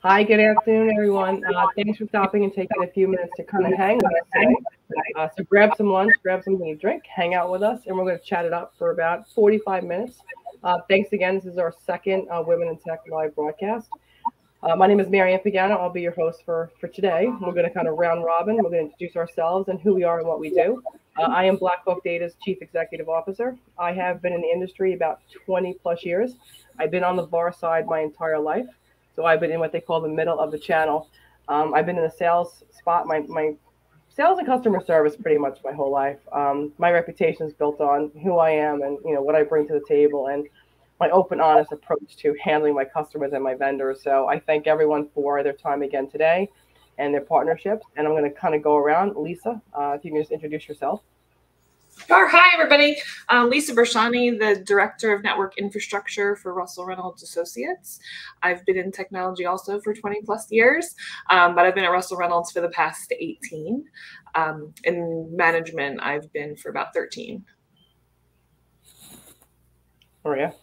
Hi, good afternoon, everyone. Thanks for stopping and taking a few minutes to kind of hang with us today. So grab some lunch, grab something to drink, hang out with us, and we're going to chat it up for about 45 minutes. Thanks again. This is our second Women in Tech live broadcast. My name is Maryann Pagano. I'll be your host for today. We're going to kind of round robin. We're going to introduce ourselves and who we are and what we do. I am BlackHawk Data's Chief Executive Officer. I have been in the industry about 20 plus years. I've been on the VAR side my entire life. So I've been in what they call the middle of the channel. I've been in the sales spot, my sales and customer service pretty much my whole life. My reputation is built on who I am and what I bring to the table and my open, honest approach to handling my customers and my vendors. So I thank everyone for their time again today and their partnerships. And I'm going to kind of go around. Lisa, if you can just introduce yourself. Sure. Hi, everybody. Lisa Bresciani, the Director of Network Infrastructure for Reynolds Associates. I've been in technology also for 20 plus years, but I've been at Reynolds for the past 18. In management, I've been for about 13. Maria.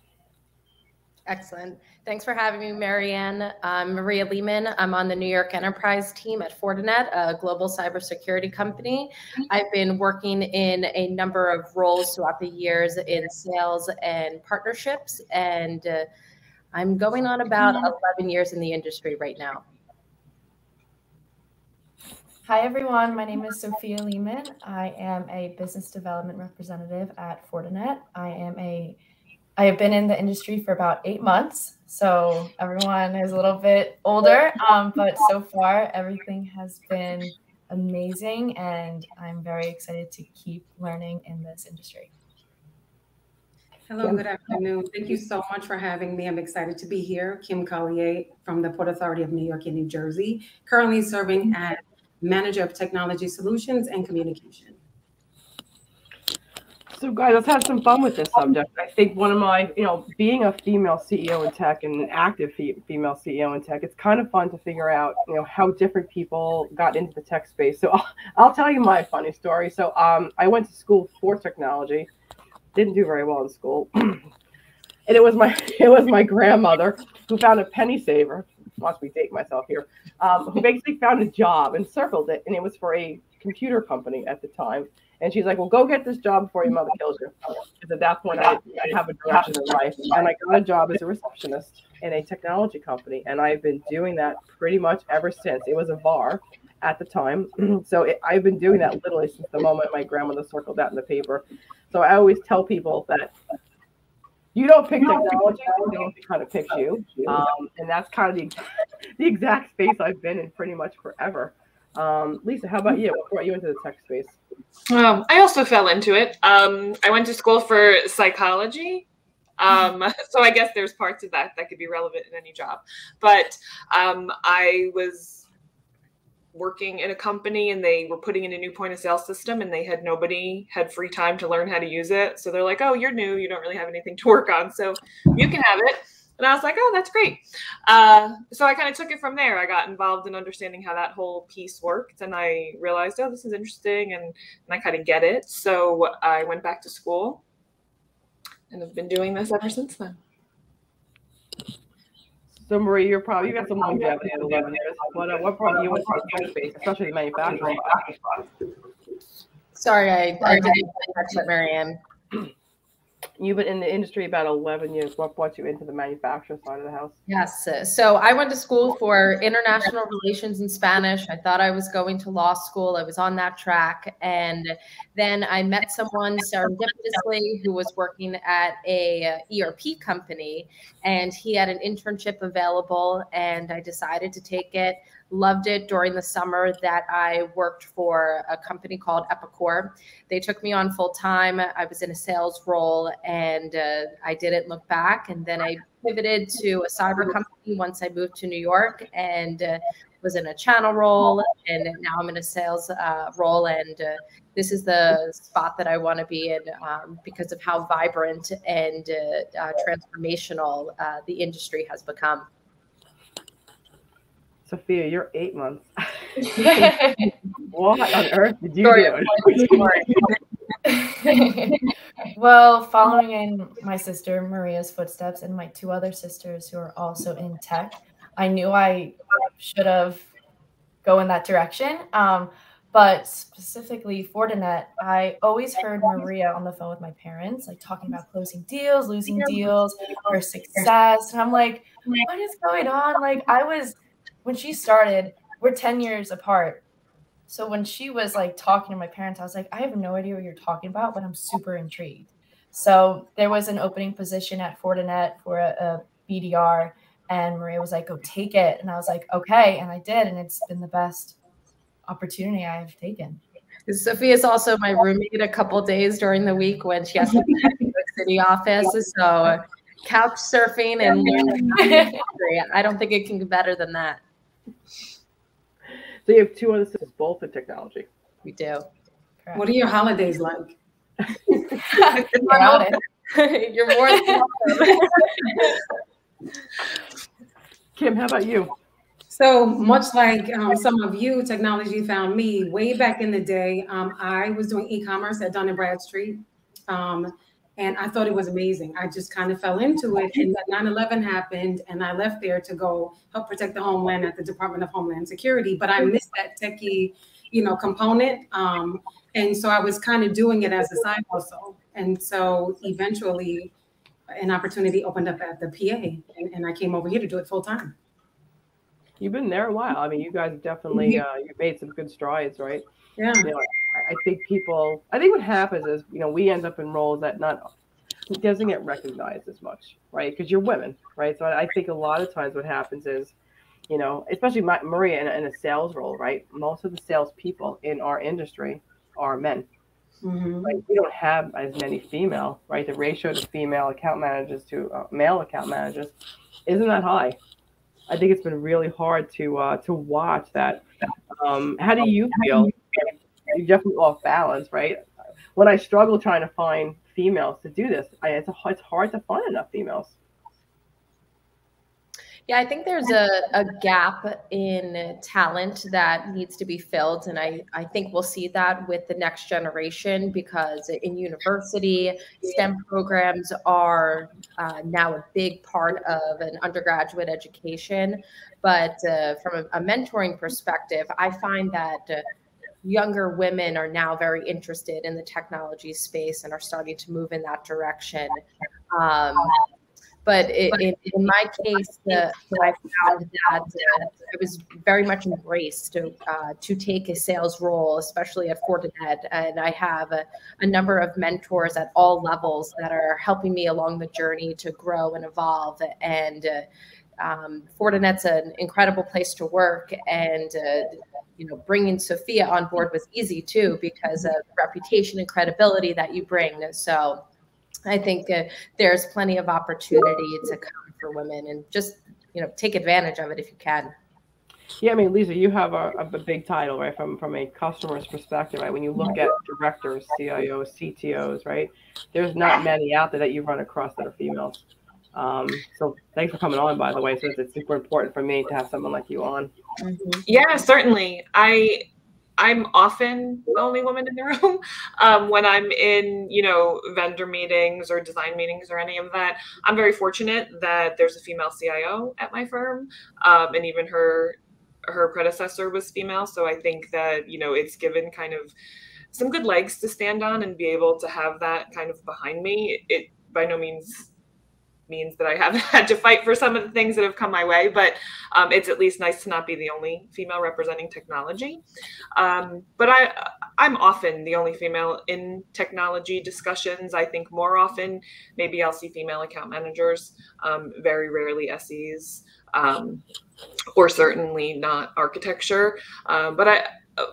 Excellent. Thanks for having me, Maryann. I'm Maria Lehman. I'm on the New York Enterprise team at Fortinet, a global cybersecurity company. I've been working in a number of roles throughout the years in sales and partnerships, and I'm going on about 11 years in the industry right now. Hi, everyone. My name is Sophia Lehman. I am a business development representative at Fortinet. I have been in the industry for about 8 months, so everyone is a little bit older, but so far everything has been amazing, and I'm very excited to keep learning in this industry. Hello, good afternoon. Thank you so much for having me. I'm excited to be here. Kim Collier from the Port Authority of New York and New Jersey, currently serving as Manager of Technology Solutions and Communication. So guys, let's have some fun with this subject. I think one of my, being a female CEO in tech and an active female CEO in tech, it's kind of fun to figure out, how different people got into the tech space. So I'll tell you my funny story. So I went to school for technology, didn't do very well in school. And it was my grandmother who found a penny saver, watch me date myself here, who basically found a job and circled it. And it was for a computer company at the time. And she's like, well, go get this job before your mother kills you. Because at that point, I have a direction in life. And I got a job as a receptionist in a technology company. And I've been doing that pretty much ever since. It was a VAR at the time. So I've been doing that literally since the moment my grandmother circled that in the paper. So I always tell people that you don't pick technology, technology kind of picks you. And that's kind of the exact space I've been in pretty much forever. Lisa, how about you? What brought you into the tech space? I also fell into it. I went to school for psychology. So I guess there's parts of that could be relevant in any job. But I was working in a company and they were putting in a new point of sale system and nobody had free time to learn how to use it. So they're like, oh, you're new. You don't really have anything to work on. So you can have it. And I was like, oh, that's great. So I kind of took it from there. I got involved in understanding how that whole piece worked. And I realized, oh, this is interesting. And I kind of get it. So I went back to school and have been doing this ever since then. So Marie, you got some longevity in 11 years. What brought you into the tech space, especially the manufacturing? Sorry, I didn't catch that, Maryann. You've been in the industry about 11 years. What brought you into the manufacturing side of the house? Yes. So I went to school for international relations and Spanish. I thought I was going to law school. I was on that track. And then I met someone serendipitously who was working at a ERP company, and he had an internship available, and I decided to take it. Loved it. During the summer that I worked for a company called Epicor. They took me on full time. I was in a sales role, and I didn't look back. And then I pivoted to a cyber company once I moved to New York, and was in a channel role. And now I'm in a sales role. And this is the spot that I want to be in because of how vibrant and transformational the industry has become. Sophia, you're 8 months. What on earth did you do? Well, following in my sister Maria's footsteps and my 2 other sisters who are also in tech, I knew I should have go in that direction. But specifically Fortinet, I always heard Maria on the phone with my parents, like talking about closing deals, losing deals, her success. And I'm like, what is going on? Like when she started, we're 10 years apart. So when she was like talking to my parents, I was like, I have no idea what you're talking about, but I'm super intrigued. So there was an opening position at Fortinet for a BDR, and Maria was like, go take it. And I was like, okay. And I did. And it's been the best opportunity I've taken. Sophia is also my roommate a couple days during the week when she has to be at the New York City office. So couch surfing and learning. I don't think it can get better than that. So you have two other sisters, both in technology. We do. Correct. What are your holidays like? You're more than welcome. Kim, how about you? So much like some of you, technology found me way back in the day. I was doing e-commerce at Dun & Bradstreet, and I thought it was amazing. I just kind of fell into it, and 9/11 happened, and I left there to go help protect the homeland at the Department of Homeland Security. But I missed that techie, component, and so I was kind of doing it as a side hustle. And so eventually, an opportunity opened up at the PA, and I came over here to do it full time. You've been there a while. I mean, you guys definitely you've made some good strides, right? Yeah. I think what happens is, we end up in roles that it doesn't get recognized as much, right? Because you're women, right? So I think a lot of times what happens is, especially Maria in a sales role, right? Most of the salespeople in our industry are men. Mm-hmm. Like, we don't have as many female, right? The ratio to female account managers to male account managers isn't that high. I think it's been really hard to watch that. How do you feel? You're definitely off balance, right? When I struggle trying to find females to do this, it's hard to find enough females. Yeah, I think there's a gap in talent that needs to be filled. And I think we'll see that with the next generation, because in university, STEM programs are now a big part of an undergraduate education. But from a mentoring perspective, I find that younger women are now very interested in the technology space and are starting to move in that direction. But in my case, I found that it was very much embraced to take a sales role, especially at Fortinet. And I have a number of mentors at all levels that are helping me along the journey to grow and evolve. And Fortinet's an incredible place to work. And bringing Sophia on board was easy too, because of reputation and credibility that you bring. So I think there's plenty of opportunity to come for women, and just, take advantage of it if you can. Yeah, I mean, Lisa, you have a big title, right? From a customer's perspective, right? When you look at directors, CIOs, CTOs, right? There's not many out there that you run across that are females. So thanks for coming on, by the way. So it's super important for me to have someone like you on. Mm-hmm. Yeah, certainly. I'm often the only woman in the room when I'm in, vendor meetings or design meetings or any of that. I'm very fortunate that there's a female CIO at my firm, and even her predecessor was female. So I think that, it's given kind of some good legs to stand on and be able to have that kind of behind me. It by no means that I haven't had to fight for some of the things that have come my way, but it's at least nice to not be the only female representing technology. But I'm often the only female in technology discussions. I think more often, maybe I'll see female account managers, very rarely SEs, or certainly not architecture. But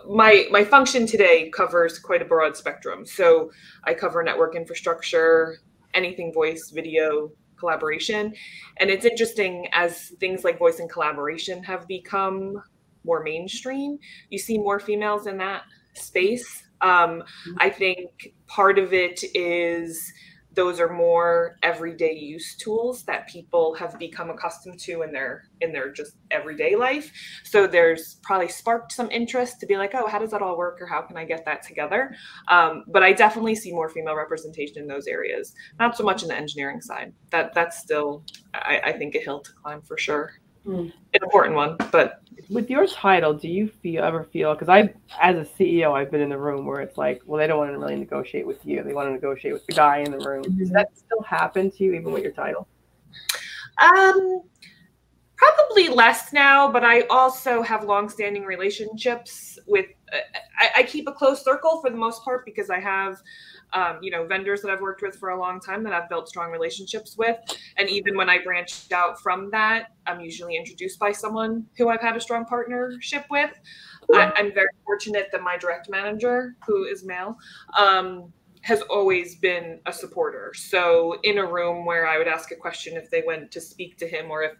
my function today covers quite a broad spectrum. So I cover network infrastructure, anything voice, video, collaboration. And it's interesting, as things like voice and collaboration have become more mainstream, you see more females in that space. I think part of it is those are more everyday use tools that people have become accustomed to in their just everyday life. So there's probably sparked some interest to be like, oh, how does that all work, or how can I get that together? But I definitely see more female representation in those areas. Not so much in the engineering side. That's still, I think, a hill to climb for sure. an important one. But with your title, do you ever feel, because as a CEO, I've been in the room where it's like, well, they don't want to really negotiate with you. They want to negotiate with the guy in the room. Does that still happen to you even with your title? Probably less now, but I also have longstanding relationships with, I keep a close circle for the most part because I have, vendors that I've worked with for a long time that I've built strong relationships with. And even when I branched out from that, I'm usually introduced by someone who I've had a strong partnership with. I'm very fortunate that my direct manager, who is male, has always been a supporter. So in a room where I would ask a question, if they went to speak to him, or if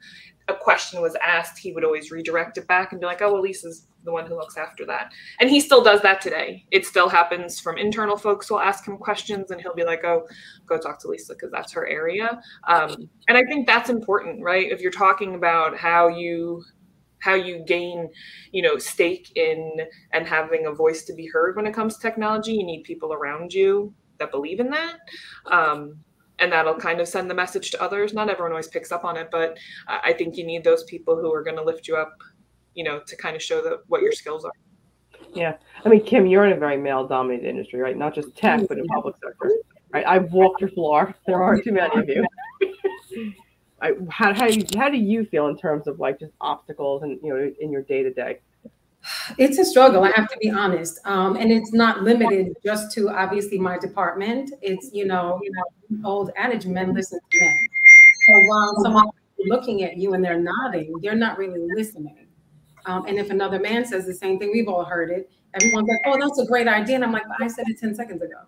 a question was asked, he would always redirect it back and be like, oh, well, Lisa's the one who looks after that. And he still does that today. It still happens from internal folks who will ask him questions and he'll be like, oh, go talk to Lisa because that's her area. And I think that's important, right? If you're talking about how you gain, stake in and having a voice to be heard when it comes to technology, you need people around you that believe in that. And that'll kind of send the message to others. Not everyone always picks up on it, but I think you need those people who are going to lift you up, to kind of show what your skills are. Yeah. I mean, Kim, you're in a very male-dominated industry, right? Not just tech, but in public sector, right? I've walked your floor. There aren't too many of you. How do you feel in terms of like just obstacles and in your day-to-day? It's a struggle, I have to be honest. And it's not limited just to obviously my department. It's, old adage, men listen to men. So while someone is looking at you and they're nodding, they're not really listening. And if another man says the same thing, we've all heard it. Everyone's like, oh, that's a great idea. And I'm like, I said it 10 seconds ago.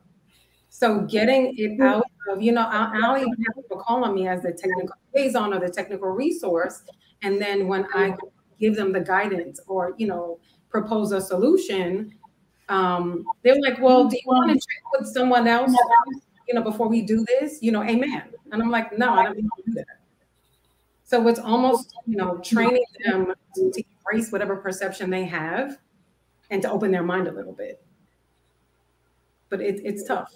So getting it out of, I'll even have people call on me as the technical liaison or the technical resource. And then when I give them the guidance or, propose a solution, they're like, well, do you want to check with someone else, before we do this? Amen. And I'm like, no, I don't need to do that. So it's almost, training them to embrace whatever perception they have and to open their mind a little bit. But it's tough.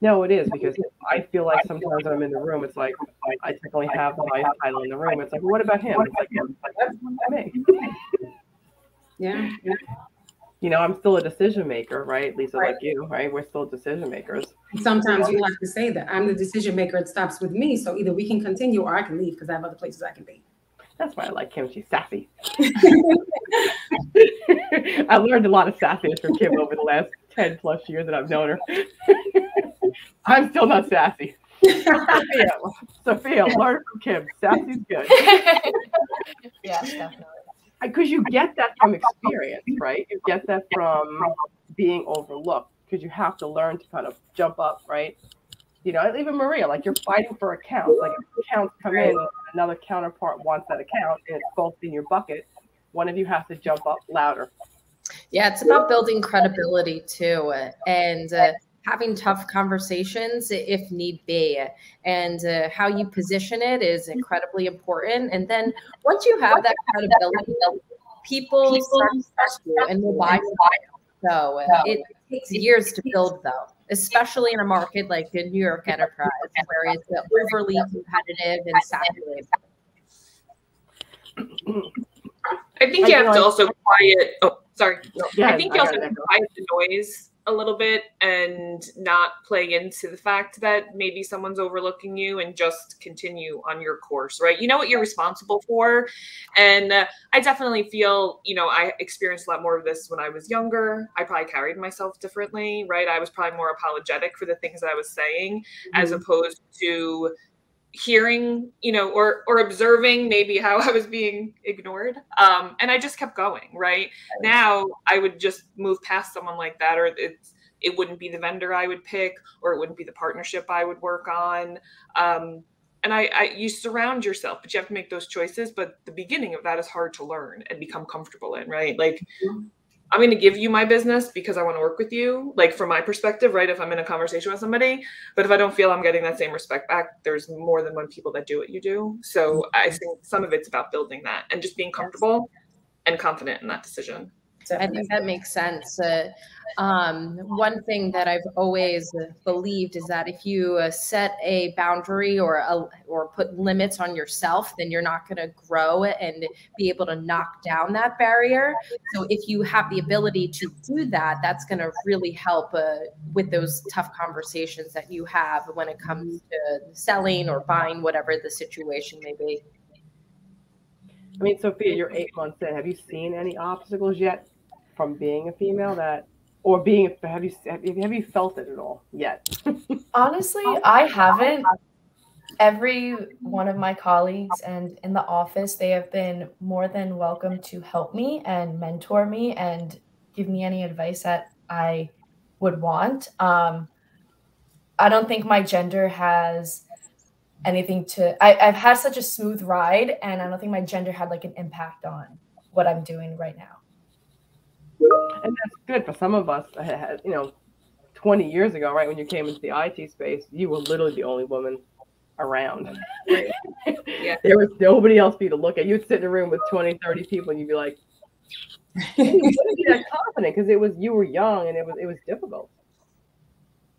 No, it is, because I feel like sometimes when I'm in the room, it's like I technically have the highest title in the room. It's like, well, what about him? It's like, that's me. Yeah. I'm still a decision maker, right? Lisa, like you, right? We're still decision makers. Sometimes you have to say that I'm the decision maker. It stops with me. So either we can continue or I can leave because I have other places I can be. That's why I like Kim. She's sassy. I learned a lot of sassiness from Kim over the last 10 plus years that I've known her. I'm still not sassy. Sophia, learn from Kim. Sassy's good. Yes, definitely. Because you get that from experience, right? You get that from being overlooked, because you have to learn to kind of jump up, right? Even Maria, like you're fighting for accounts. Like if accounts come in, another counterpart wants that account, and it's both in your bucket. One of you has to jump up louder. Yeah, it's about building credibility too, and having tough conversations if need be, and how you position it is incredibly important. And then once you have that credibility, people start to trust you and will buy you. So it takes years to build, though, especially in a market like the New York enterprise, where it's overly competitive and saturated. I think you have to also quiet. Oh, sorry. Yeah, I think you also have to quiet the noise a little bit and not play into the fact that maybe someone's overlooking you, and just continue on your course, right? You know what you're responsible for. And I definitely feel, I experienced a lot more of this when I was younger. I probably carried myself differently, right? I was probably more apologetic for the things that I was saying, as opposed to hearing, or observing maybe how I was being ignored. And I just kept going, right? Now I would just move past someone like that, or it wouldn't be the vendor I would pick, or it wouldn't be the partnership I would work on. And you surround yourself, but you have to make those choices. But the beginning of that is hard to learn and become comfortable in, right? Like, I'm going to give you my business because I want to work with you, like from my perspective, right? If I'm in a conversation with somebody, but if I don't feel I'm getting that same respect back, there's more than one people that do what you do. So I think some of it's about building that and just being comfortable and confident in that decision. I think that makes sense. One thing that I've always believed is that if you set a boundary or put limits on yourself, then you're not going to grow and be able to knock down that barrier. So if you have the ability to do that, that's going to really help with those tough conversations that you have when it comes to selling or buying, whatever the situation may be. I mean, Sophia, you're 8 months in. Have you seen any obstacles yet from being a female have you felt it at all yet? Honestly, I haven't. Every one of my colleagues and in the office, they have been more than welcome to help me and mentor me and give me any advice that I would want. I don't think my gender has anything I've had such a smooth ride, and I don't think my gender had like an impact on what I'm doing right now. And that's good for some of us. 20 years ago, right, when you came into the IT space, you were literally the only woman around. Yeah. There was nobody else for you to look at. You'd sit in a room with 20, 30 people, and you'd be like, you wouldn't be that confident because you were young and it was difficult.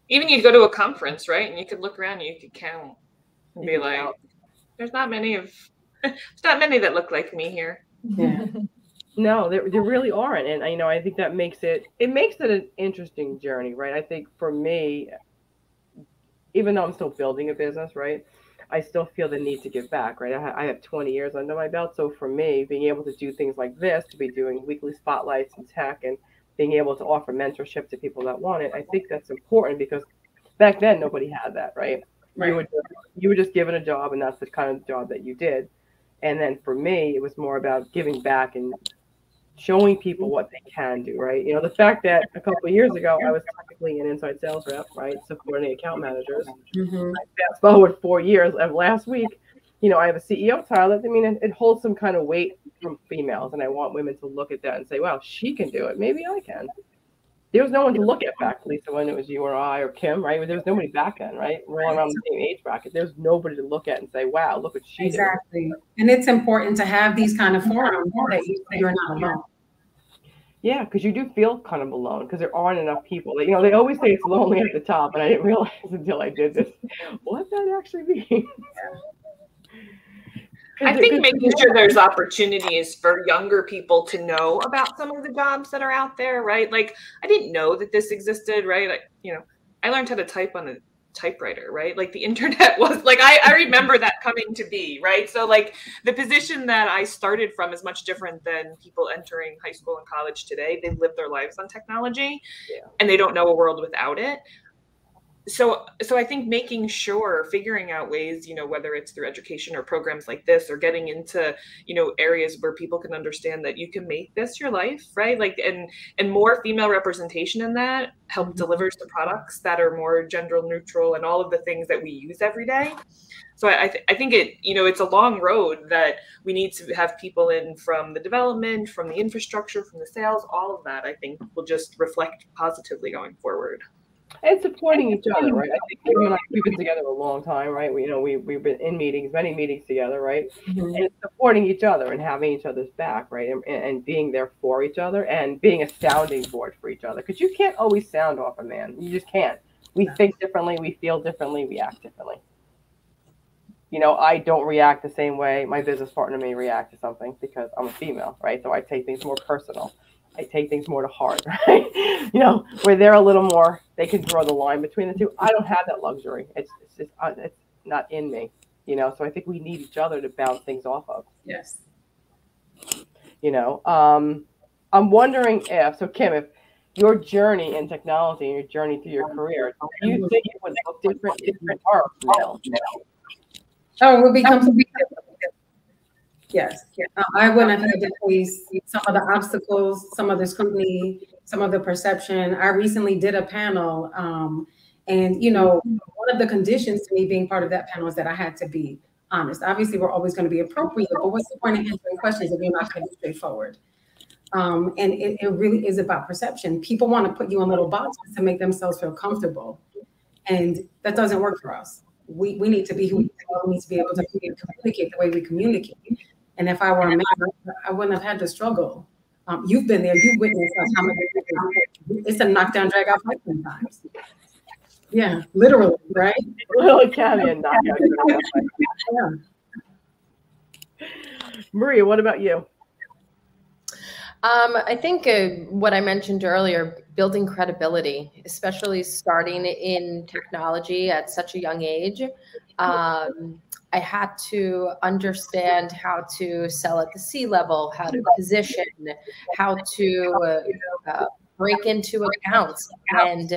Even you'd go to a conference, right, and you could look around and you could count and be like, there's not many that look like me here. Yeah. No, there really aren't. And I think that makes it an interesting journey, right? I think for me, even though I'm still building a business, right, I still feel the need to give back, right? I have 20 years under my belt. So for me, being able to do things like this, to be doing weekly spotlights in tech and being able to offer mentorship to people that want it, I think that's important because back then nobody had that, right? Right. You were just given a job, and that's the kind of job that you did. And then for me, it was more about giving back and showing people what they can do, right? The fact that a couple of years ago, I was technically an inside sales rep, right? Supporting account managers. Mm-hmm. Fast forward 4 years of last week, I have a CEO title. I mean, it holds some kind of weight from females, and I want women to look at that and say, wow, she can do it. Maybe I can. There was no one to look at back, Lisa, when it was you or I or Kim, right? There was nobody back then, right? We're all around the same age bracket. There's nobody to look at and say, wow, look what she did. Exactly. And it's important to have these kind of forums that you're not alone. Yeah, because you do feel kind of alone because there aren't enough people. They always say it's lonely at the top, and I didn't realize until I did this what that actually means. I think making sure there's opportunities for younger people to know about some of the jobs that are out there, right? Like, I didn't know that this existed, right? Like, I learned how to type on a typewriter, right? Like the internet was like, I remember that coming to be, right? So like the position that I started from is much different than people entering high school and college today. They live their lives on technology and they don't know a world without it. So I think making sure, figuring out ways, whether it's through education or programs like this, or getting into, areas where people can understand that you can make this your life, right? Like, and more female representation in that help delivers the products that are more gender neutral and all of the things that we use every day. So I think it's a long road that we need to have people in from the development, from the infrastructure, from the sales, all of that, I think will just reflect positively going forward. And supporting each other, right? I think Kim and I, we've been together a long time, right? We've been in many meetings together, right? Mm-hmm. And supporting each other and having each other's back, right? And being there for each other and being a sounding board for each other. Because you can't always sound off a man. You just can't. We think differently, we feel differently, we act differently. I don't react the same way my business partner may react to something because I'm a female, right? So I take things more personal. I take things more to heart, right? Where they're a little more, they can draw the line between the two. I don't have that luxury. It's just, it's not in me, so I think we need each other to bounce things off of. Yes. I'm wondering so Kim, if your journey in technology and your journey through your career, do you think it would look different if you were male? Oh, it would become something different. Yes, I wouldn't have had to face some of the obstacles, some of the scrutiny, some of the perception. I recently did a panel, and one of the conditions to me being part of that panel is that I had to be honest. Obviously, we're always going to be appropriate, but what's the point of answering questions if you're not going to be straightforward? And it really is about perception. People want to put you in little boxes to make themselves feel comfortable, and that doesn't work for us. We need to be who we are. We need to be able to communicate the way we communicate. And if I were a man, I wouldn't have had to struggle You've been there. You've witnessed how much it's a knockdown, drag out fight sometimes. Yeah, literally, right? Literally can be a knockout. Yeah. Maria, what about you? I think what I mentioned earlier, building credibility, especially starting in technology at such a young age. I had to understand how to sell at the C-level, how to position, how to break into accounts. And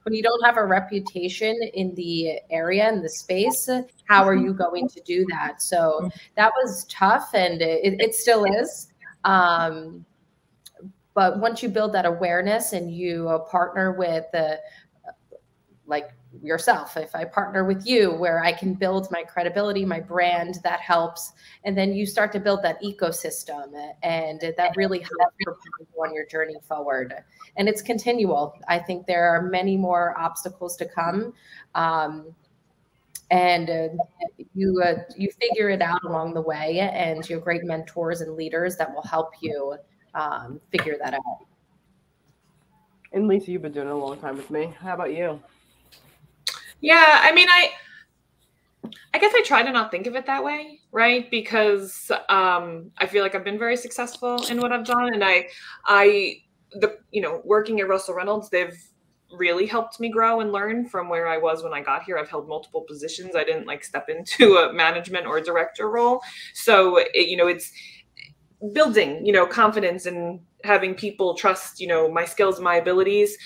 when you don't have a reputation in the area, in the space, how are you going to do that? So that was tough, and it still is. But once you build that awareness and you partner with like yourself, if I partner with you where I can build my credibility, my brand, that helps. And then you start to build that ecosystem, and that really helps propel you on your journey forward. And it's continual. I think there are many more obstacles to come. And you figure it out along the way, and you have great mentors and leaders that will help you figure that out. And Lisa, you've been doing it a long time with me. How about you? Yeah, I mean, I guess I try to not think of it that way, right? Because I feel like I've been very successful in what I've done, and working at Russell Reynolds, they've really helped me grow and learn from where I was when I got here. I've held multiple positions. I didn't step into a management or a director role, so it's building, confidence and having people trust, my skills, my abilities.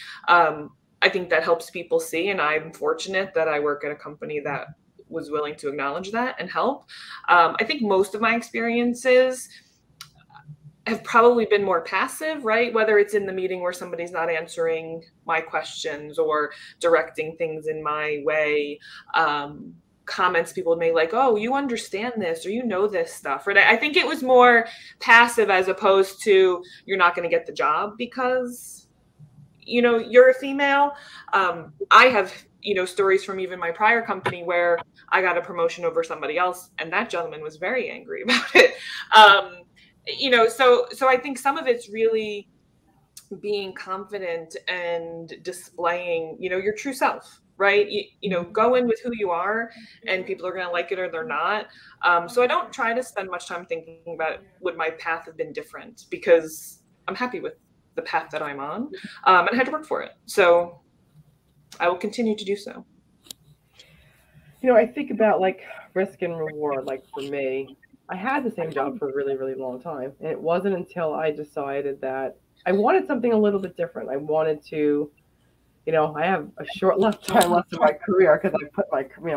I think that helps people see, and I'm fortunate that I work at a company that was willing to acknowledge that and help. I think most of my experiences have probably been more passive, right? Whether it's in the meeting where somebody's not answering my questions or directing things in my way, comments people made like, oh, you understand this, or you know this stuff, right? I think it was more passive as opposed to you're not going to get the job because you're a female. I have, stories from even my prior company where I got a promotion over somebody else, and that gentleman was very angry about it. So I think some of it's really being confident and displaying, your true self, right? Go in with who you are, and people are going to like it or they're not. So I don't try to spend much time thinking about would my path have been different, because I'm happy with the path that I'm on, and I had to work for it. So I will continue to do so. I think about risk and reward. For me, I had the same job for a really, really long time. And it wasn't until I decided that I wanted something a little bit different. I wanted to, I have a short time left in my career because I put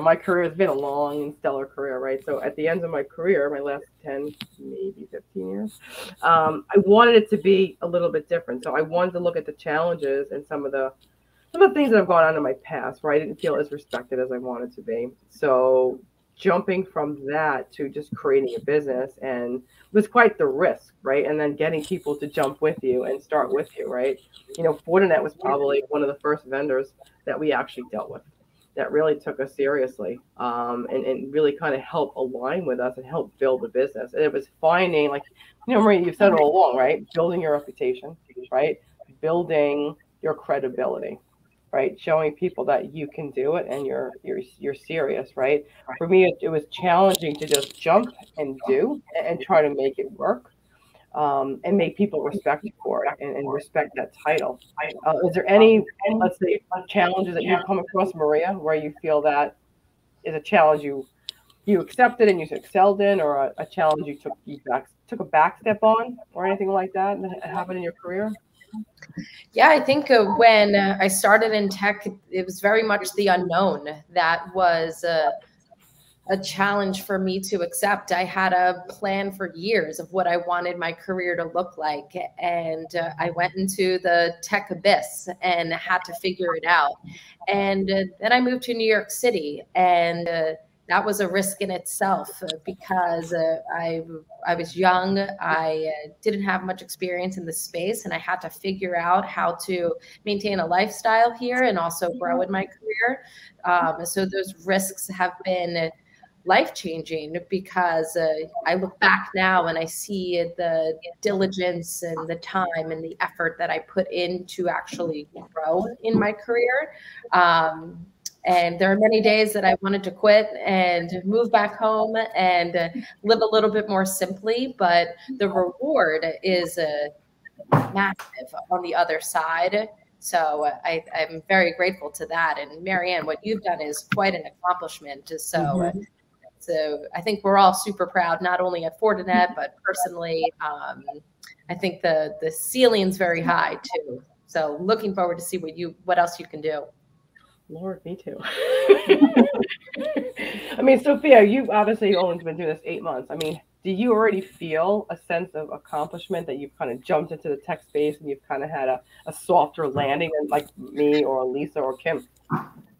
my career has been a long and stellar career, right? So at the end of my career, my last 10, maybe 15 years, I wanted it to be a little bit different. So I wanted to look at the challenges and some of the things that have gone on in my past where I didn't feel as respected as I wanted to be. So jumping from that to just creating a business and was quite the risk, right? And then getting people to jump with you and start with you, right? Fortinet was probably one of the first vendors that we actually dealt with that really took us seriously, and really kind of helped align with us and help build the business. And it was finding, Maria, you've said it all along, right? Building your reputation, right? Building your credibility, right? Showing people that you can do it and you're serious, right? For me, it was challenging to just jump and do and try to make it work, and make people respect you for it and respect that title. Is there any, let's say, challenges that you've come across, Maria, where you feel that is a challenge you accepted and you excelled in, or a challenge you took a back step on, or anything like that happened in your career? Yeah, I think when I started in tech, it was very much the unknown that was a challenge for me to accept. I had a plan for years of what I wanted my career to look like, and I went into the tech abyss and had to figure it out. And then I moved to New York City, and that was a risk in itself because I was young. I didn't have much experience in the space, and I had to figure out how to maintain a lifestyle here and also grow in my career. So those risks have been life-changing because I look back now and I see the diligence and the time and the effort that I put in to actually grow in my career. And there are many days that I wanted to quit and move back home and live a little bit more simply, but the reward is massive on the other side. So I'm very grateful to that. And Maryann, what you've done is quite an accomplishment. So, so I think we're all super proud, not only at Fortinet, but personally. I think the ceiling's very high too. So looking forward to see what else you can do. Lord, me too. I mean, Sophia, you obviously only been doing this 8 months. I mean, do you already feel a sense of accomplishment that you've kind of jumped into the tech space and you've kind of had a softer landing than like me or Lisa or Kim?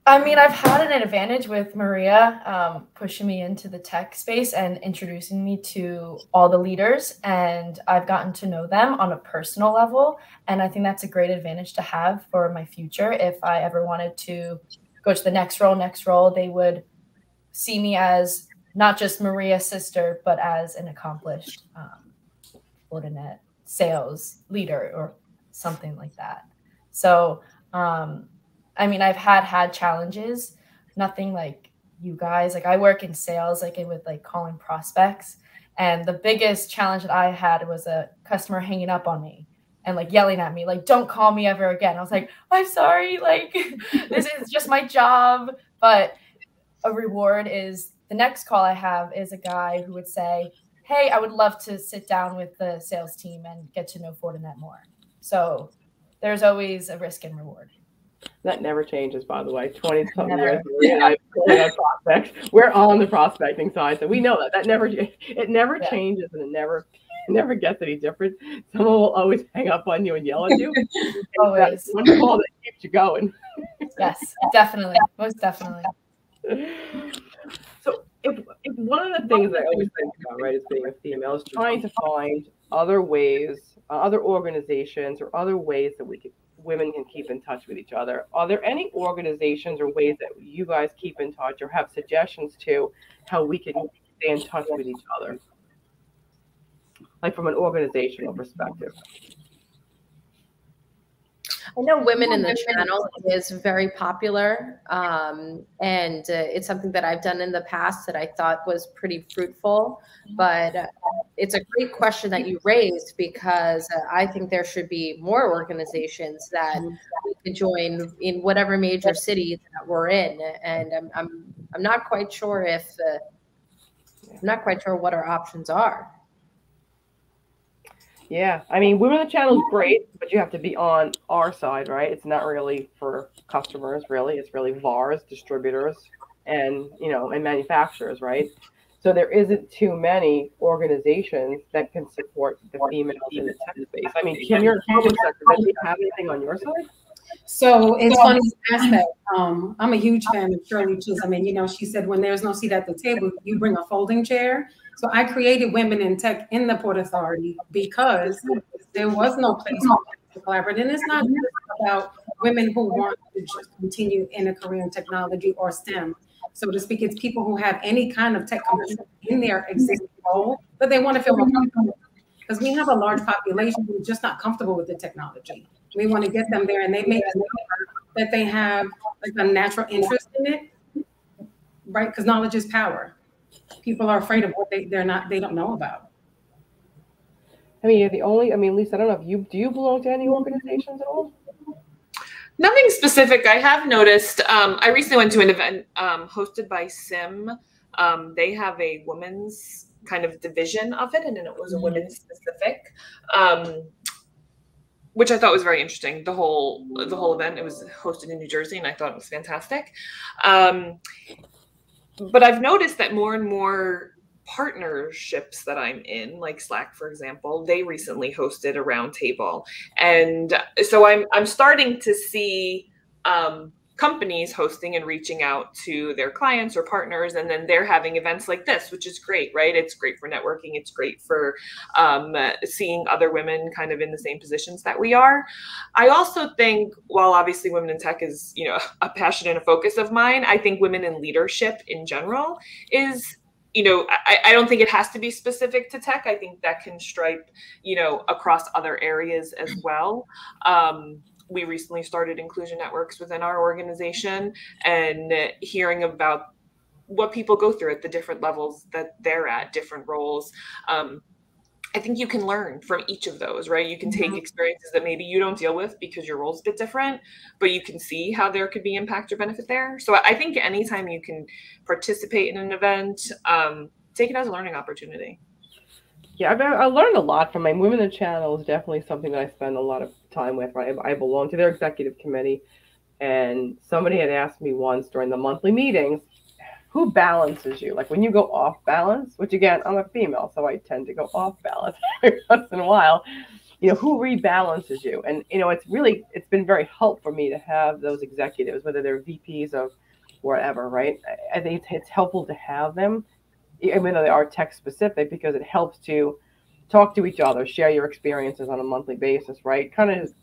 I mean, I've had an advantage with Maria pushing me into the tech space and introducing me to all the leaders, and I've gotten to know them on a personal level. And I think that's a great advantage to have for my future. If I ever wanted to go to the next role, they would see me as not just Maria's sister, but as an accomplished Fortinet sales leader or something like that. So, I mean, I've had challenges, nothing like you guys. Like I work in sales, like with like calling prospects. And the biggest challenge that I had was a customer hanging up on me and like yelling at me, like, don't call me ever again. I was like, I'm sorry. Like, this is just my job. But a reward is the next call I have is a guy who would say, hey, I would love to sit down with the sales team and get to know Fortinet more. So there's always a risk and reward. That never changes, by the way. 20-something years, and I on prospects. We're on the prospecting side, so we know that it never changes, and it never gets any different. Someone will always hang up on you and yell at you. Always. That's one call that keeps you going. Yes, definitely, most definitely. So, if one of the things I always think about, right, as being a female, is trying to find other ways, other organizations, or other ways that women can keep in touch with each other. Are there any organizations or ways that you guys keep in touch or have suggestions to how we can stay in touch with each other? Like from an organizational perspective. I know Women in the Channel is very popular, and it's something that I've done in the past that I thought was pretty fruitful. But it's a great question that you raised, because I think there should be more organizations that we could join in whatever major city that we're in. And I'm not quite sure what our options are. Yeah, I mean, Women in the Channel is great, but you have to be on our side, right? It's not really for customers, really. It's really VARs, distributors, and and manufacturers, right? So there isn't too many organizations that can support the females in the tech space. I mean, Kim, you're in the public sector. Do you have anything on your side? So it's funny you ask that. I'm a huge fan of Shirley Chisholm. I mean, she said when there's no seat at the table, you bring a folding chair. So I created Women in Tech in the Port Authority because there was no place to collaborate. And it's not just about women who want to just continue in a career in technology or STEM, so to speak. It's people who have any kind of tech component in their existing role, but they want to feel more comfortable. Because we have a large population who's just not comfortable with the technology. We want to get them there, and they make sure that they have like a natural interest in it, right? Because knowledge is power. People are afraid of what they don't know about. I mean, Lisa, I don't know if do you belong to any organizations at all? Nothing specific. I have noticed, I recently went to an event hosted by SIM. They have a women's kind of division of it, and then it was a women's specific, which I thought was very interesting. The whole event, it was hosted in New Jersey, and I thought it was fantastic. But I've noticed that more and more partnerships that I'm in, like Slack, for example, they recently hosted a roundtable. And so I'm starting to see companies hosting and reaching out to their clients or partners, and then they're having events like this, which is great, right? It's great for networking. It's great for seeing other women kind of in the same positions that we are. I also think, while obviously women in tech is, you know, a passion and a focus of mine, I think women in leadership in general is, you know, I don't think it has to be specific to tech. I think that can stripe, you know, across other areas as well. We recently started inclusion networks within our organization, and hearing about what people go through at the different levels that they're at, different roles. I think you can learn from each of those, right? You can take experiences that maybe you don't deal with because your role's a bit different, but you can see how there could be impact or benefit there. So I think anytime you can participate in an event, take it as a learning opportunity. Yeah, I learned a lot from my Women in Channel. Is definitely something that I spend a lot of time with. Right? I belong to their executive committee, and somebody had asked me once during the monthly meetings, who balances you? Like when you go off balance, which again, I'm a female, so I tend to go off balance every once in a while. You know, who rebalances you? And, you know, it's been very helpful for me to have those executives, whether they're VPs of wherever, right? I think it's helpful to have them, even though they are tech specific, because it helps to talk to each other, share your experiences on a monthly basis, right? Kind of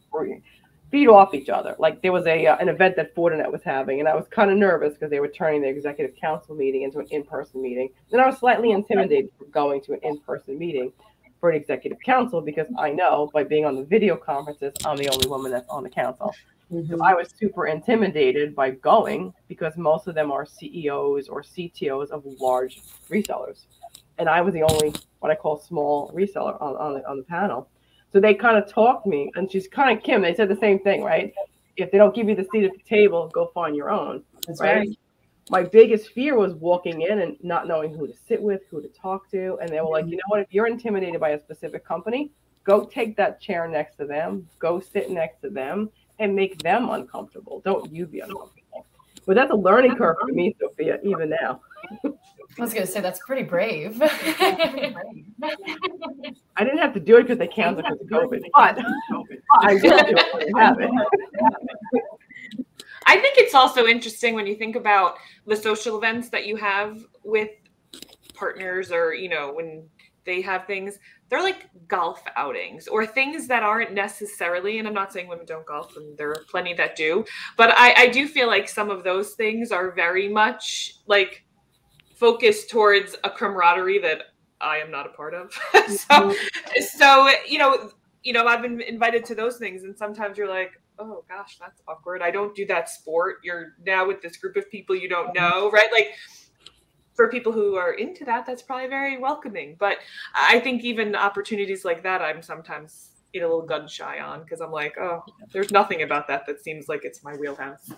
feed off each other. Like there was an event that Fortinet was having, and I was kind of nervous because they were turning the executive council meeting into an in-person meeting. And I was slightly intimidated for going to an in-person meeting for an executive council, because I know by being on the video conferences, I'm the only woman that's on the council. So I was super intimidated by going, because most of them are CEOs or CTOs of large resellers. And I was the only, what I call small reseller on the panel. So they kind of talked me, and she's kind of Kim. They said the same thing, right? If they don't give you the seat at the table, go find your own. That's right. My biggest fear was walking in and not knowing who to sit with, who to talk to. And they were like, you know what, if you're intimidated by a specific company, go take that chair next to them, go sit next to them, and make them uncomfortable. Don't you be uncomfortable. But that's a learning curve for me, Sophia, even now. I was going to say, that's pretty brave. I didn't have to do it because they canceled because of COVID, but I will do it when I have it. I think it's also interesting when you think about the social events that you have with partners, or, you know, when they have things, they're like golf outings or things that aren't necessarily, and I'm not saying women don't golf, and there are plenty that do, but I do feel like some of those things are very much like focused towards a camaraderie that I am not a part of. so you know, I've been invited to those things, and sometimes you're like, oh gosh, that's awkward. I don't do that sport. You're now with this group of people you don't know, right? Like, for people who are into that, that's probably very welcoming. But I think even opportunities like that, I'm sometimes a little gun shy on, because I'm like, oh, there's nothing about that seems like it's my wheelhouse.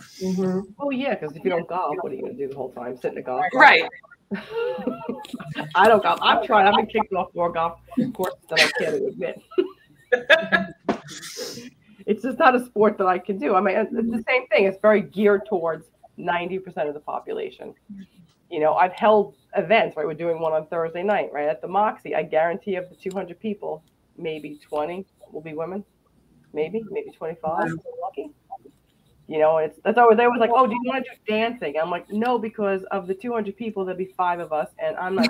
Oh yeah, because if you don't golf, what are you going to do the whole time? Sit in a golf course? Right. I don't golf. I've tried. I've been kicked off more golf courses than I care to admit. It's just not a sport that I can do. I mean, it's the same thing. It's very geared towards 90% of the population. You know, I've held events, right? We're doing one on Thursday night, right, at the Moxie. I guarantee of the 200 people, maybe 20 will be women, maybe 25. Lucky. You know, that's always, they was like, oh, do you want to do dancing? I'm like, no, because of the 200 people, there'll be 5 of us, and I'm not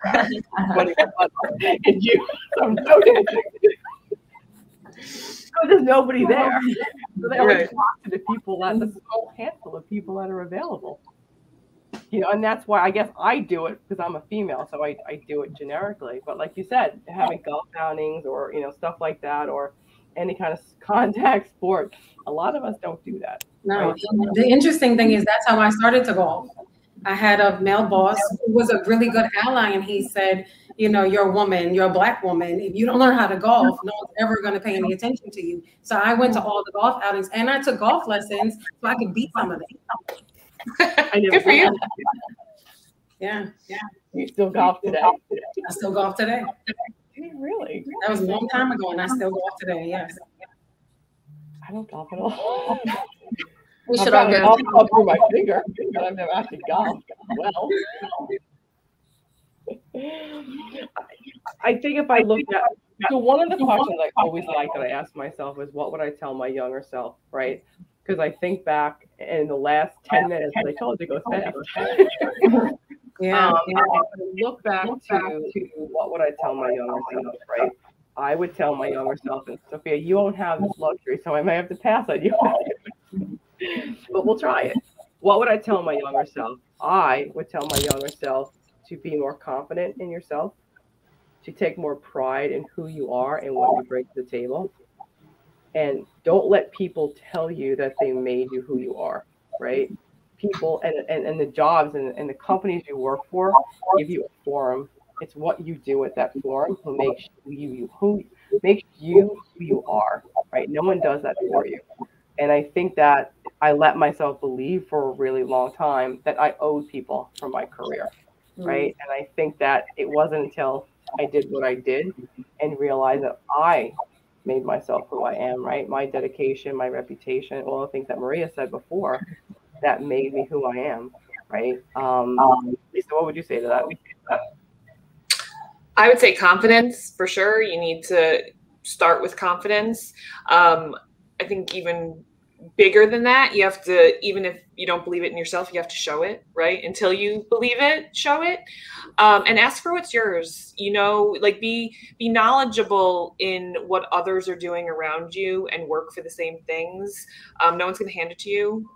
dancing for 2 hours. And you, I'm no dancing. So there's nobody there. So they only talk to the people, the small handful of people that are available. You know, and that's why I guess I do it, because I'm a female, so I do it generically. But like you said, having golf outings or, you know, stuff like that, or any kind of contact sport, a lot of us don't do that. No, right? The interesting thing is that's how I started to golf. I had a male boss who was a really good ally, and he said, you know, you're a woman, you're a Black woman. If you don't learn how to golf, no one's ever going to pay any attention to you. So I went to all the golf outings, and I took golf lessons so I could beat some of them. Good for you. Yeah. You still golf today? I still golf today. Really? That was a long time ago, and I still golf today. Yes. I don't golf at all. We should all go. I'll through my finger, but I've never actually golfed. Well, I think if I look at, so one of the questions I always like that I ask myself is, what would I tell my younger self, right? because I think back in the last 10 minutes, I told you it goes fast. Yeah. Look back to what would I tell my younger self, right? I would tell my younger self, and Sophia, you won't have this luxury, so I may have to pass on you. But we'll try it. What would I tell my younger self? I would tell my younger self to be more confident in yourself, to take more pride in who you are and what you bring to the table. And don't let people tell you that they made you who you are, right? People and the jobs and the companies you work for give you a forum. It's what you do at that forum who makes you who you are, right? No one does that for you. And I think that I let myself believe for a really long time that I owed people for my career, right? And I think that it wasn't until I did what I did and realized that I made myself who I am, right? My dedication, my reputation, all the things that Maria said before, that made me who I am, right? Lisa, what would you say to that? I would say confidence for sure. You need to start with confidence. I think even bigger than that, you have to, even if you don't believe it in yourself, you have to show it, right? Until you believe it, show it, and ask for what's yours. You know, like be knowledgeable in what others are doing around you and work for the same things. No one's going to hand it to you.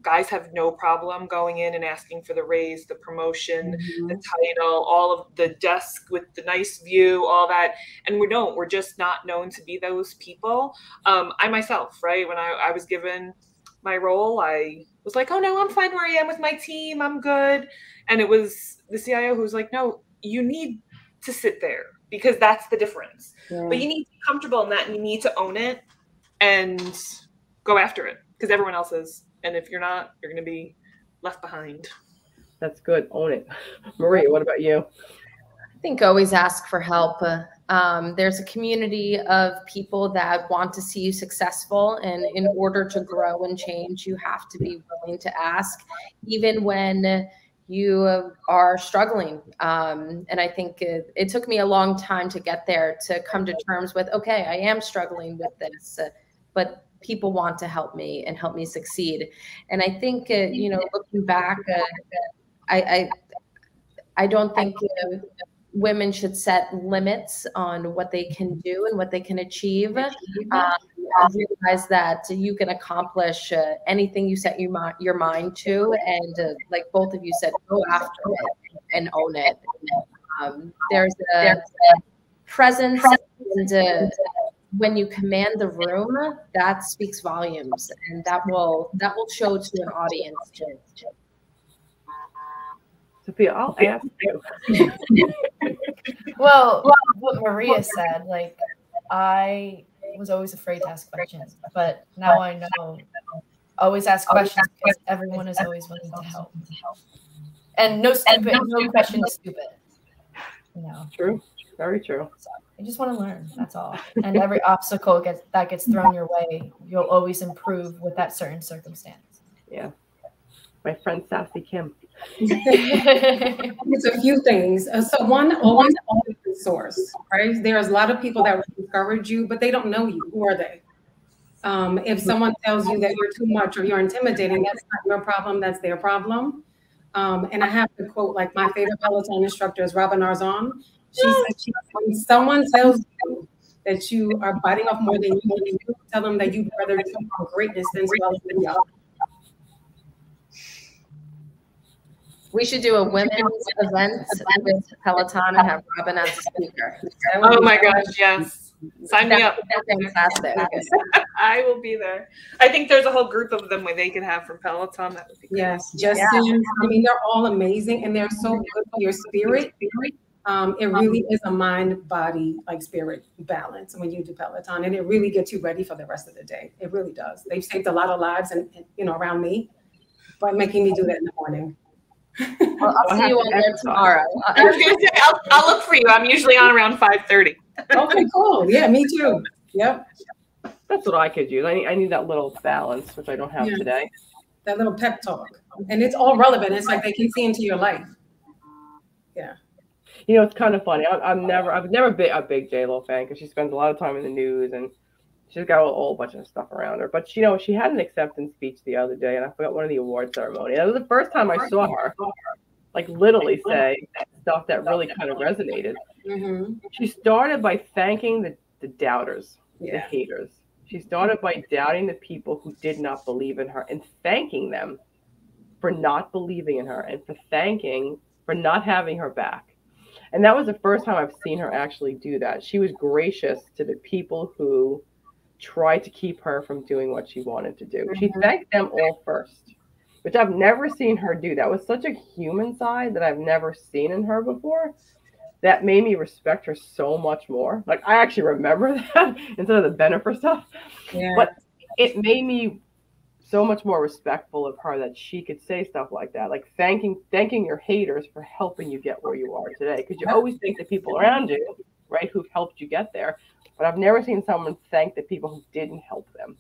Guys have no problem going in and asking for the raise, the promotion, the title, all of the desk with the nice view, all that. And we're just not known to be those people. I myself, right, when I was given my role, I was like, oh no, I'm fine where I am with my team. I'm good. And it was the CIO who was like, no, you need to sit there because that's the difference. Yeah. But you need to be comfortable in that and you need to own it and go after it because everyone else is. And if you're not, you're going to be left behind. That's good. Own it. Maria, what about you? I think always ask for help. There's a community of people that want to see you successful. And in order to grow and change, you have to be willing to ask, even when you are struggling. And I think it took me a long time to get there, to come to terms with, okay, I am struggling with this, but people want to help me and help me succeed. And I think, looking back, I don't think women should set limits on what they can do and what they can achieve. Realize that you can accomplish anything you set your mind to. And like both of you said, go after it and own it. There's a presence and when you command the room, that speaks volumes, and that will show to an audience too. Sophia, I'll ask you. Well, what Maria said, like, I was always afraid to ask questions, but now I know always ask questions because everyone is always willing to help. And no question is stupid. You know. True. Very true. So I just want to learn. That's all. And every obstacle that gets thrown your way, you'll always improve with that certain circumstance. Yeah. My friend Sassy Kim. It's a few things. So one, always the source, right? There's a lot of people that will discourage you, but they don't know you. Who are they? If someone tells you that you're too much or you're intimidating, that's not your problem. That's their problem. And I have to quote, like, my favorite Peloton instructor is Robin Arzon. She said, when someone tells you that you are biting off more than you want to do, tell them that you'd rather do greatness than swallow the other. We should do a women's event with Peloton and have Robin as a speaker. Oh my gosh, yes. Sign me up. Fantastic. I will be there. I think there's a whole group of them where they could have from Peloton. That would be great. Yes, Justin. I mean, they're all amazing and they're so good for your spirit. It really is a mind, body, like spirit balance when you do Peloton, and it really gets you ready for the rest of the day. It really does. They've saved a lot of lives and around me by making me do that in the morning. Well, I'll see you on there tomorrow. I was going to say, I'll look for you. I'm usually on around 5:30. Okay, cool. Yeah, me too. Yep. That's what I could use. I need that little balance, which I don't have today. That little pep talk. And it's all relevant. It's like they can see into your life. Yeah. It's kind of funny. I've never been a big J-Lo fan because she spends a lot of time in the news and She's got a whole bunch of stuff around her. But you know, she had an acceptance speech the other day, and I forgot one of the award ceremony. That was the first time I saw her, like literally say stuff that really kind of resonated. She started by thanking the doubters, the haters. She started by doubting the people who did not believe in her and thanking them for not believing in her and for not having her back. And that was the first time I've seen her actually do that. She was gracious to the people who tried to keep her from doing what she wanted to do. She thanked them all first, which I've never seen her do. That was such a human side that I've never seen in her before. That made me respect her so much more. Like, I actually remember that instead of the benefit stuff. Yeah. But it made me so much more respectful of her that she could say stuff like that, like thanking your haters for helping you get where you are today. Because you always think the people around you, right, who've helped you get there. But I've never seen someone thank the people who didn't help them.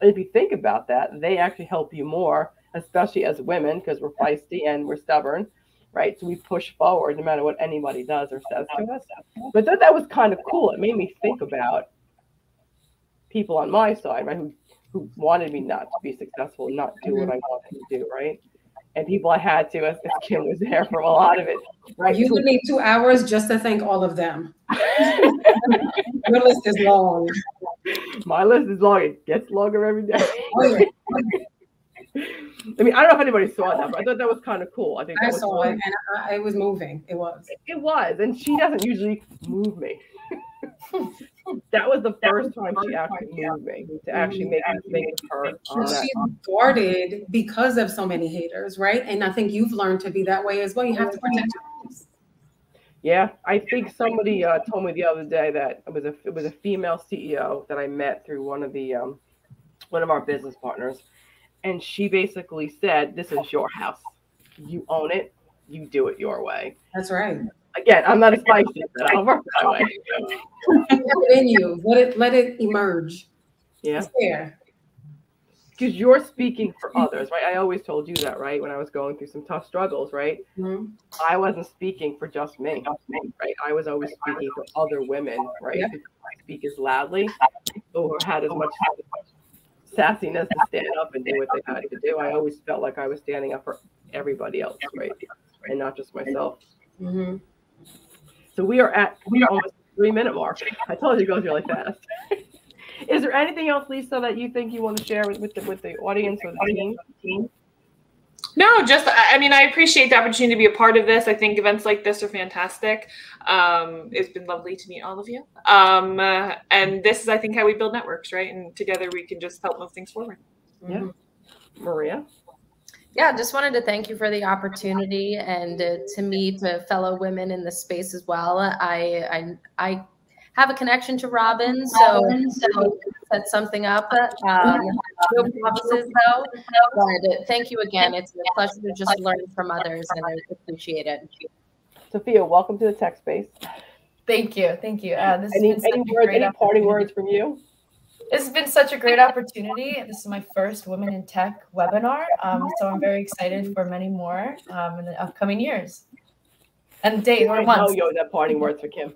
And if you think about that, they actually help you more, especially as women, because we're feisty and we're stubborn. Right, so we push forward no matter what anybody does or says to us. But that was kind of cool. It made me think about people on my side, right, who wanted me not to be successful, and not do what I wanted to do, right? And people I had to, as Kim was there for a lot of it. Right, you would need 2 hours just to thank all of them. Your list is long. My list is long. It gets longer every day. I mean, I don't know if anybody saw that, but I thought that was kind of cool. I think I saw it, and it was moving. It was. It was, and she doesn't usually move me. That was the first time she actually moved me to actually make me think of her. She's guarded because of so many haters, right? And I think you've learned to be that way as well. You have to protect your peace. Yeah, I think somebody told me the other day that it was a female CEO that I met through one of our business partners. And she basically said, "This is your house. You own it. You do it your way." That's right. Again, I'm not as spicy, but I'll work that way. Have it in you. Let it emerge. Yeah. It's there. Because you're speaking for others, right? I always told you that, right? When I was going through some tough struggles, right? I wasn't speaking for just me, right? I was always speaking for other women, right? Who speak as loudly or had as much sassiness to stand up and do what they had to do. I always felt like I was standing up for everybody else, right? And not just myself. So we are at almost 3-minute mark. I told you it goes really fast. Is there anything else, Lisa, that you think you want to share with the audience or the team? No, just, I mean, I appreciate the opportunity to be a part of this. I think events like this are fantastic. It's been lovely to meet all of you. And this is, I think, how we build networks, right? And together we can just help move things forward. Yeah. Maria? Yeah, just wanted to thank you for the opportunity and to meet fellow women in the space as well. I have a connection to Robin, so set something up. No promises though, but thank you again. It's a pleasure to just learn from others, and I appreciate it. Sophia, welcome to the tech space. Thank you. This any parting words from you? It's been such a great opportunity. This is my first Women in Tech webinar, so I'm very excited for many more in the upcoming years. And days or months. You that parting words for Kim.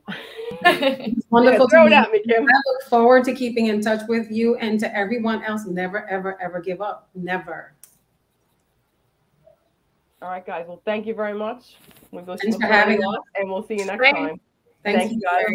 It's wonderful to meet you, Kim. I look forward to keeping in touch with you, and to everyone else, never, ever, ever give up. Never. All right, guys. Well, thank you very much. Thanks for having us, and we'll see you next time. Thank you, guys.